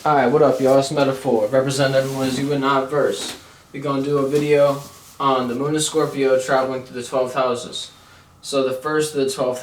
Alright, what up y'all? It's Metaphor. Represent everyone as you and not verse. We're going to do a video on the moon in Scorpio traveling through the 12 houses. So the first of the 12th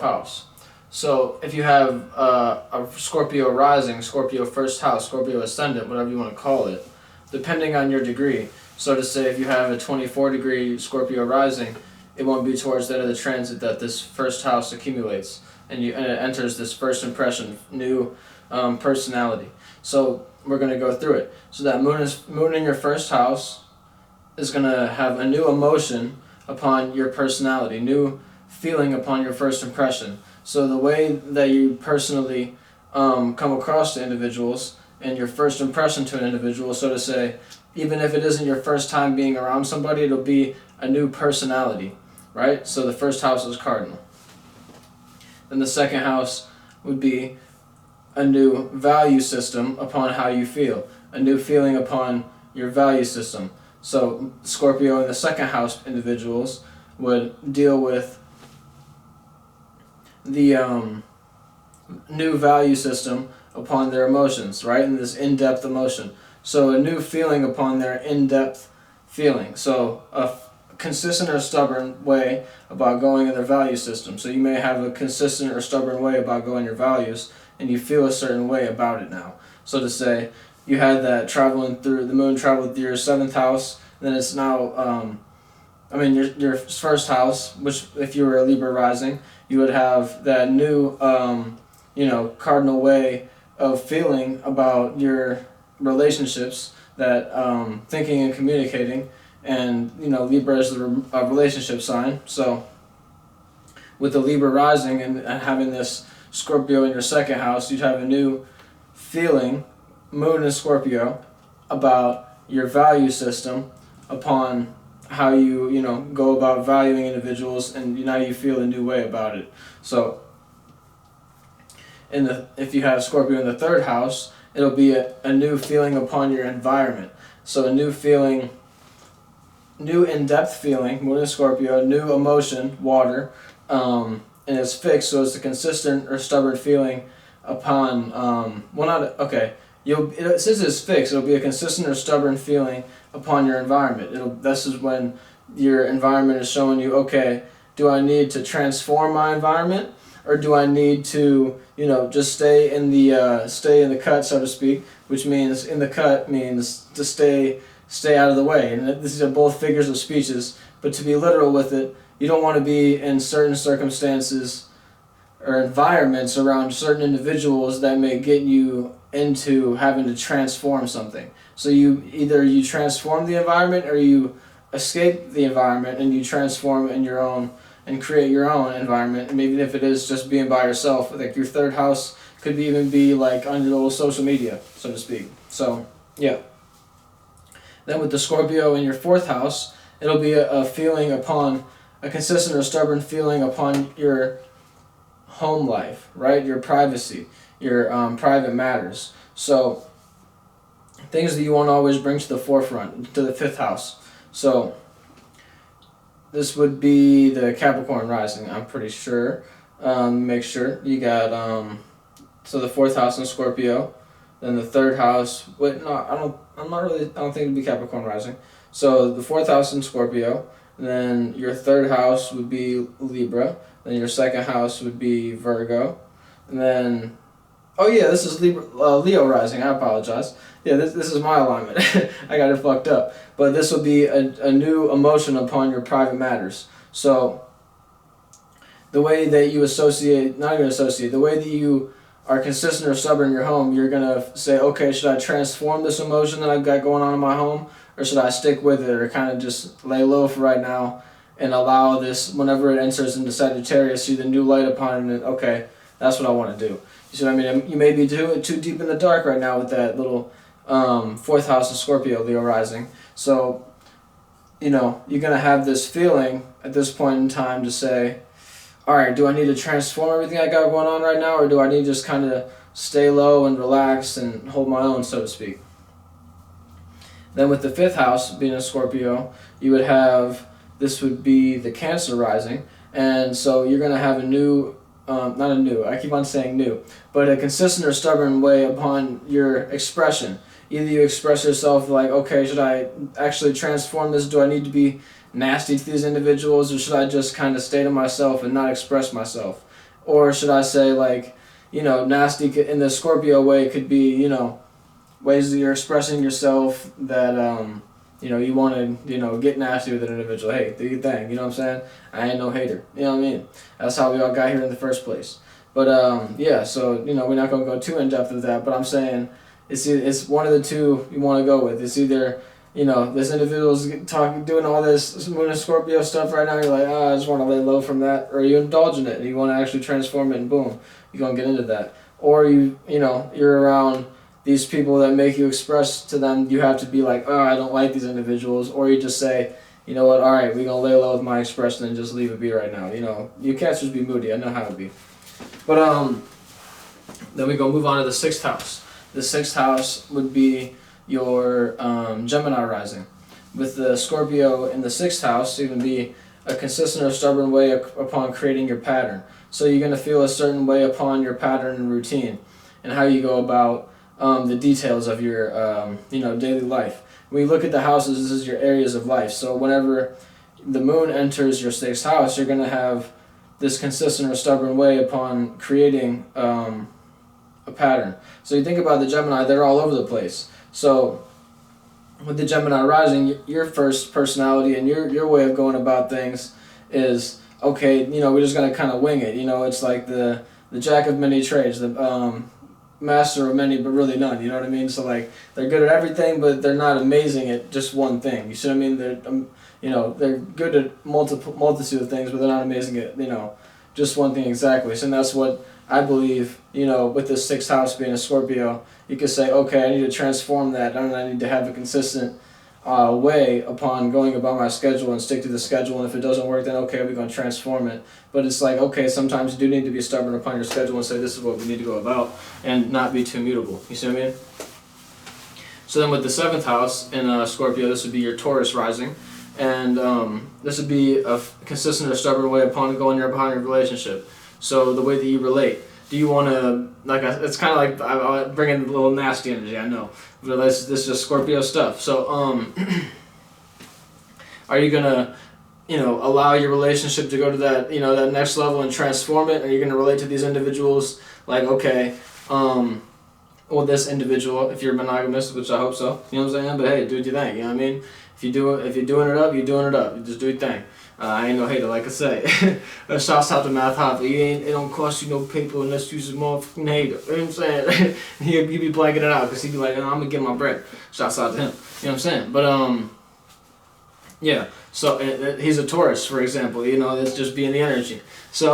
house. So if you have a Scorpio rising, Scorpio first house, Scorpio ascendant, whatever you want to call it, depending on your degree. So to say if you have a 24 degree Scorpio rising, it won't be towards the end of the transit that this first house accumulates and it enters this first impression, new personality. So we're going to go through it. So that moon in your first house is going to have a new emotion upon your personality, new feeling upon your first impression. So the way that you personally come across to individuals and your first impression to an individual, so to say, even if it isn't your first time being around somebody, it'll be a new personality, right? So the first house is cardinal. Then the second house would be a new value system upon how you feel, a new feeling upon your value system. So Scorpio in the second house individuals would deal with the new value system upon their emotions, right? And this in-depth emotion. So a new feeling upon their in-depth feeling. So a consistent or stubborn way about going in their value system. So you may have a consistent or stubborn way about going your values, and you feel a certain way about it now. So to say, you had that traveling through, the moon traveled through your 7th house, then it's now, your first house, which if you were a Libra rising, you would have that new, cardinal way of feeling about your relationships, that thinking and communicating, and Libra is a relationship sign. So with the Libra rising and having this Scorpio in your second house, you'd have a new feeling, moon in Scorpio, about your value system upon how you go about valuing individuals, and now you feel a new way about it. So if you have Scorpio in the 3rd house, it'll be a new feeling upon your environment. So a new feeling, new in-depth feeling, moon in Scorpio, new emotion, water, and it's fixed, so it's a consistent or stubborn feeling upon, since it's fixed, it'll be a consistent or stubborn feeling upon your environment. This is when your environment is showing you, okay, do I need to transform my environment, or do I need to, just stay in the cut, so to speak, which means in the cut means to stay out of the way. And these are both figures of speeches, but to be literal with it, you don't want to be in certain circumstances or environments around certain individuals that may get you into having to transform something. So you transform the environment, or you escape the environment and you transform in your own and create your own environment. And even if it is just being by yourself, like your 3rd house could even be like on your little social media, so to speak. So yeah. Then with the Scorpio in your 4th house, it'll be a feeling upon, a consistent or stubborn feeling upon your home life, right? Your privacy, your private matters. So things that you won't always bring to the forefront, to the 5th house. So this would be the Capricorn rising, I'm pretty sure. Make sure you got so the 4th house in Scorpio, then the 3rd house. I don't think it'd be Capricorn rising. So the 4th house in Scorpio, then your 3rd house would be Libra, then your 2nd house would be Virgo, and then this is Leo rising. I apologize. Yeah, this is my alignment. I got it fucked up. But this will be a new emotion upon your private matters. So the way that you the way that you are consistent or stubborn in your home, you're going to say, okay, should I transform this emotion that I've got going on in my home, or should I stick with it, or kind of just lay low for right now and allow this, whenever it enters into Sagittarius, see the new light upon it, and okay, that's what I want to do. You see what I mean? You may be too deep in the dark right now with that little 4th house of Scorpio, Leo rising. So, you're going to have this feeling at this point in time to say, all right, do I need to transform everything I got going on right now, or do I need to just kind of stay low and relax and hold my own, so to speak? Then with the 5th house being a Scorpio, you would have, this would be the Cancer rising, and so you're going to have a new I keep on saying new, but a consistent or stubborn way upon your expression. Either you express yourself like, okay, should I actually transform this? Do I need to be nasty to these individuals, or should I just kind of stay to myself and not express myself? Or should I say, like, nasty in the Scorpio way could be, ways that you're expressing yourself that, you want to, get nasty with an individual. Hey, do your thing, you know what I'm saying? I ain't no hater, you know what I mean? That's how we all got here in the first place. But, yeah, so, we're not going to go too in-depth with that, but I'm saying it's one of the two you want to go with. It's either, this individual's doing all this Moon and Scorpio stuff right now, you're like, I just want to lay low from that, or you indulge in it, and you want to actually transform it, and boom, you're going to get into that. Or you're around these people that make you express to them, you have to be like, oh, I don't like these individuals, or you just say, you know what, all right, we're going to lay low with my expression and just leave it be right now. You can't just be moody, I know how to be. But then we go move on to the 6th house. The 6th house would be your Gemini rising. With the Scorpio in the 6th house, it can be a consistent or stubborn way upon creating your pattern. So you're going to feel a certain way upon your pattern and routine and how you go about the details of your daily life. When you look at the houses, this is your areas of life. So whenever the moon enters your 6th house, you're going to have this consistent or stubborn way upon creating a pattern. So you think about the Gemini, they're all over the place. So with the Gemini rising, your first personality and your way of going about things is, okay, we're just going to kind of wing it. It's like the jack of many trades, the master of many but really none, you know what I mean? So like they're good at everything, but they're not amazing at just one thing. You see what I mean? They're good at multitude of things, but they're not amazing at just one thing exactly. So that's what I believe. With this 6th house being a Scorpio, you could say, okay, I need to transform that, and I need to have a consistent way upon going about my schedule and stick to the schedule. And if it doesn't work, then okay, we're going to transform it. But it's like, okay, sometimes you do need to be stubborn upon your schedule and say this is what we need to go about and not be too mutable. You see what I mean? So then with the 7th house in Scorpio, this would be your Taurus rising. And this would be a consistent or stubborn way upon going upon your relationship. So the way that you relate. Do you want to, it's kind of like, I bring in a little nasty energy, I know. But this is just Scorpio stuff. So, are you going to, allow your relationship to go to that, that next level and transform it? Are you going to relate to these individuals like, okay, well, this individual, if you're monogamous, which I hope so, you know what I'm saying? But hey, do your thing, you know what I mean? If you're doing it up, you're doing it up. You just do your thing. I ain't no hater, like I say. Shouts out to Math Hopper. It don't cost you no paper unless you's a motherfucking hater. You know what I'm saying? he be blanking it out because he be like, I'm going to get my bread. Shouts out to him. You know what I'm saying? But, yeah. So, he's a Taurus, for example. It's just being the energy. So,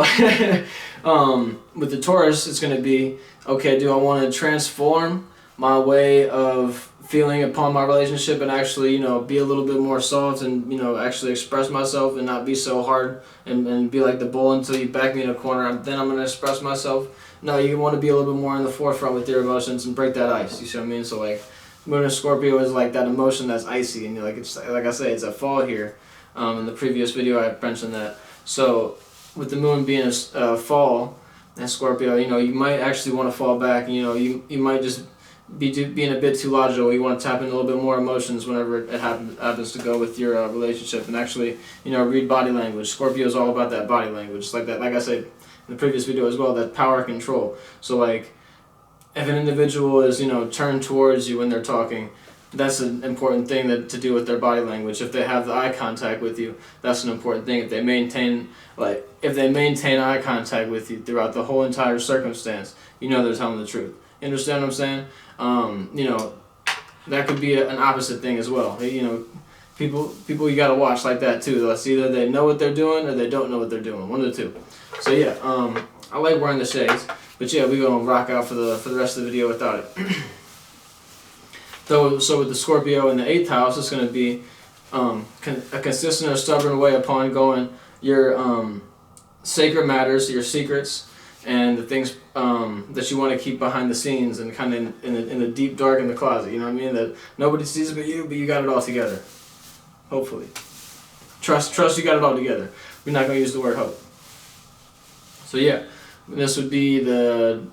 with the Taurus, it's going to be, okay, do I want to transform my way of feeling upon my relationship and actually, be a little bit more soft and, actually express myself and not be so hard and be like the bull until you back me in a corner, then I'm going to express myself. No, you want to be a little bit more in the forefront with your emotions and break that ice, you see what I mean? So like, Moon and Scorpio is like that emotion that's icy, and it's like I say, it's a fall here. In the previous video I mentioned that. So with the Moon being a fall and Scorpio, you might actually want to fall back, you might just being a bit too logical. You want to tap into a little bit more emotions whenever it happens to go with your relationship, and actually, read body language. Scorpio is all about that body language, just like that. Like I said in the previous video as well, that power control. So like, if an individual is turned towards you when they're talking, that's an important thing to do with their body language. If they have the eye contact with you, that's an important thing. If they maintain eye contact with you throughout the whole entire circumstance, they're telling the truth. You understand what I'm saying? That could be an opposite thing as well. People you gotta watch like that too. It's either they know what they're doing or they don't know what they're doing. One of the two. So yeah, I like wearing the shades, but yeah, we're gonna rock out for the rest of the video without it. So with the Scorpio in the 8th house, it's gonna be a consistent or stubborn way upon going your sacred matters, your secrets, and the things that you want to keep behind the scenes and kind of in the deep dark in the closet, you know what I mean? That nobody sees but you got it all together. Hopefully. Trust you got it all together. We're not going to use the word hope. So yeah, This would be the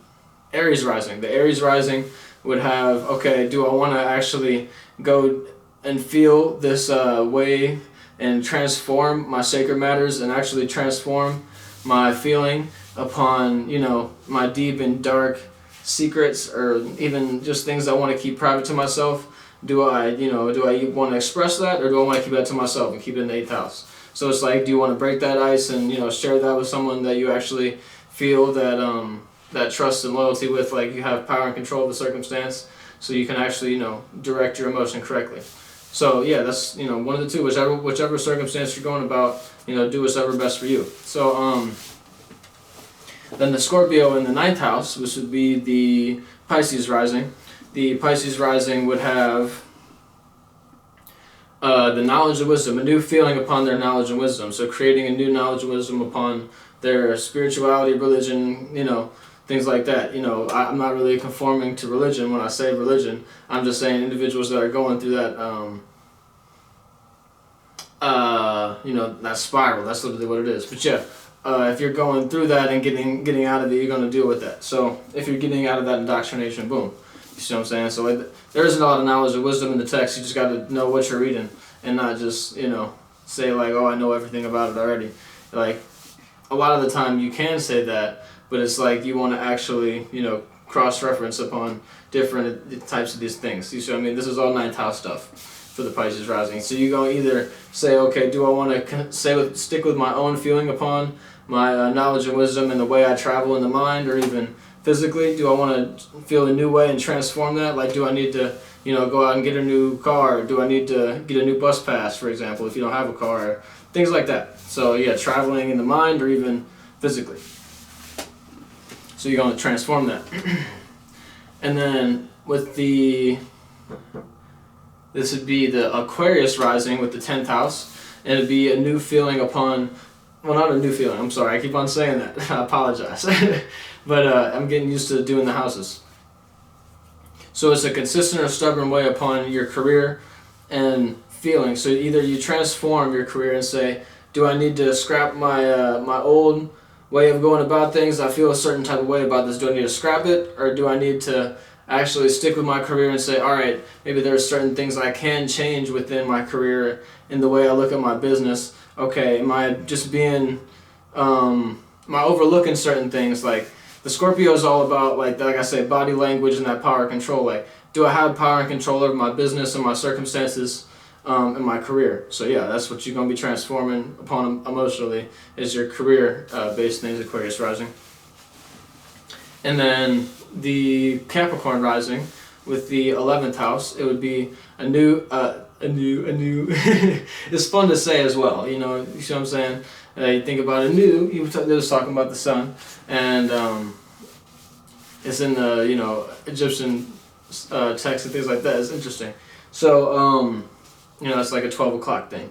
Aries rising. The Aries rising would have, okay, do I want to actually go and feel this way and transform my sacred matters and actually transform my feeling upon, you know, my deep and dark secrets, or even just things I want to keep private to myself? Do I want to express that, or do I want to keep that to myself and keep it in the 8th house? So it's like, do you want to break that ice and, you know, share that with someone that you actually feel that that trust and loyalty with, like you have power and control of the circumstance, so you can actually, you know, direct your emotion correctly. So yeah, that's, you know, one of the two. Whichever circumstance you're going about, you know, do whatever best for you. So then the Scorpio in the 9th house, which would be the Pisces rising. The Pisces rising would have the knowledge and wisdom, a new feeling upon their knowledge and wisdom. So creating a new knowledge and wisdom upon their spirituality, religion, you know, things like that. You know, I'm not really conforming to religion when I say religion. I'm just saying individuals that are going through that, you know, that spiral. That's literally what it is. But yeah, if you're going through that and getting out of it, you're going to deal with that. So if you're getting out of that indoctrination, boom. You see what I'm saying? So there isn't a lot of knowledge and wisdom in the text. You just got to know what you're reading and not just, you know, say like, oh, I know everything about it already. Like, a lot of the time you can say that, but it's like you want to actually, you know, cross-reference upon different types of these things. You see what I mean? This is all 9th house stuff for the Pisces rising. So you go either say, okay, do I want to stick with my own feeling upon my knowledge and wisdom and the way I travel in the mind, or even physically? Do I want to feel a new way and transform that? Like, do I need to, you know, go out and get a new car? Do I need to get a new bus pass, for example, if you don't have a car? Things like that. So yeah, traveling in the mind or even physically. So you're going to transform that. And then with this would be the Aquarius rising with the 10th house, and it'd be a new feeling upon, well, not a new feeling, I'm sorry, I keep on saying that, I apologize. But I'm getting used to doing the houses. So it's a consistent or stubborn way upon your career and feeling. So either you transform your career and say, do I need to scrap my my old way of going about things? I feel a certain type of way about this. Do I need to scrap it, or do I need to actually stick with my career and say, all right, maybe there's certain things I can change within my career in the way I look at my business? Okay, am I just being, am I overlooking certain things? Like, the Scorpio is all about, like I say, body language and that power control. Like, do I have power and control over my business and my circumstances in my career? So yeah, that's what you're going to be transforming upon emotionally, is your career-based things, Aquarius rising. And then the Capricorn rising with the 11th house, it would be a new it's fun to say as well, you know, you see what I'm saying? You think about a new, they was talking about the sun, and it's in the, you know, Egyptian text and things like that. It's interesting. So, you know, it's like a 12 o'clock thing,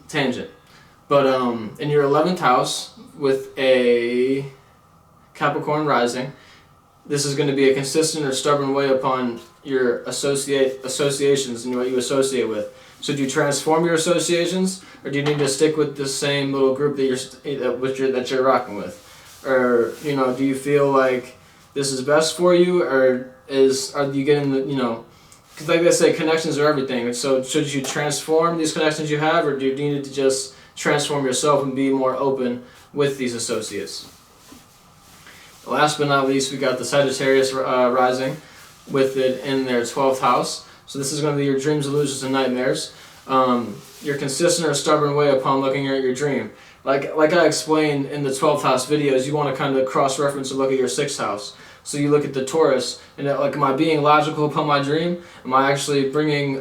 tangent. But in your 11th house with a Capricorn rising, this is going to be a consistent or stubborn way upon your associations and what you associate with. So do you transform your associations, or do you need to stick with the same little group that you're rocking with? Or, you know, do you feel like this is best for you, or are you getting the, you know, because like they say, connections are everything. So should you transform these connections you have, or do you need to just transform yourself and be more open with these associates? Last but not least, we got the Sagittarius rising with it in their 12th house. So this is going to be your dreams, illusions, and nightmares. Your consistent or stubborn way upon looking at your dream. Like I explained in the 12th house videos, you want to kind of cross-reference and look at your 6th house. So you look at the Taurus, and like, am I being logical upon my dream? Am I actually bringing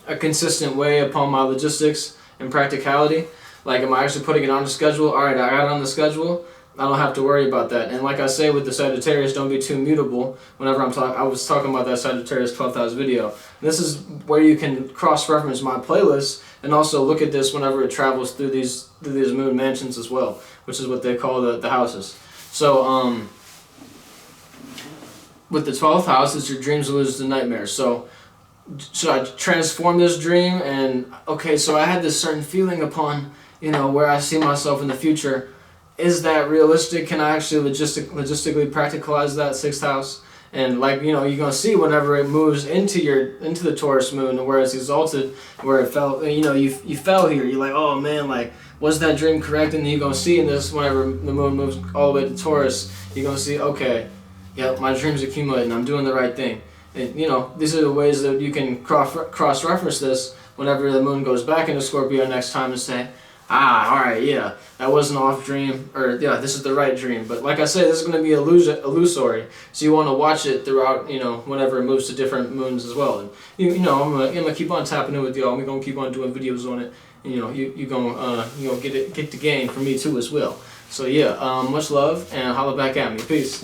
a consistent way upon my logistics and practicality? Like, am I actually putting it on the schedule? All right, I got it on the schedule. I don't have to worry about that. And like I say with the Sagittarius, don't be too mutable whenever I'm talking. I was talking about that Sagittarius 12th house video. And this is where you can cross-reference my playlist and also look at this whenever it travels through these moon mansions as well, which is what they call the houses. So with the 12th house, it's your dreams, illusions, and nightmares. So should I transform this dream? And okay, so I had this certain feeling upon, you know, where I see myself in the future. is that realistic? Can I actually logistically practicalize that 6th house? And like, you know, you're gonna see whenever it moves into the Taurus moon, where it's exalted, where it fell. You know, you fell here. You're like, oh man, like, was that dream correct? And then you're gonna see in this, whenever the moon moves all the way to Taurus, you're gonna see, okay, yep, my dreams accumulating. I'm doing the right thing. And you know, these are the ways that you can cross reference this whenever the moon goes back into Scorpio next time, and say, ah, all right, yeah, that was an off dream, or yeah, this is the right dream. But like I said, this is going to be illusory, so you want to watch it throughout, you know, whenever it moves to different moons as well. And you know, I'm gonna keep on tapping in with y'all. We're gonna keep on doing videos on it, and you know, you gonna get the gain from me too as well. So yeah, much love, and holla back at me. Peace.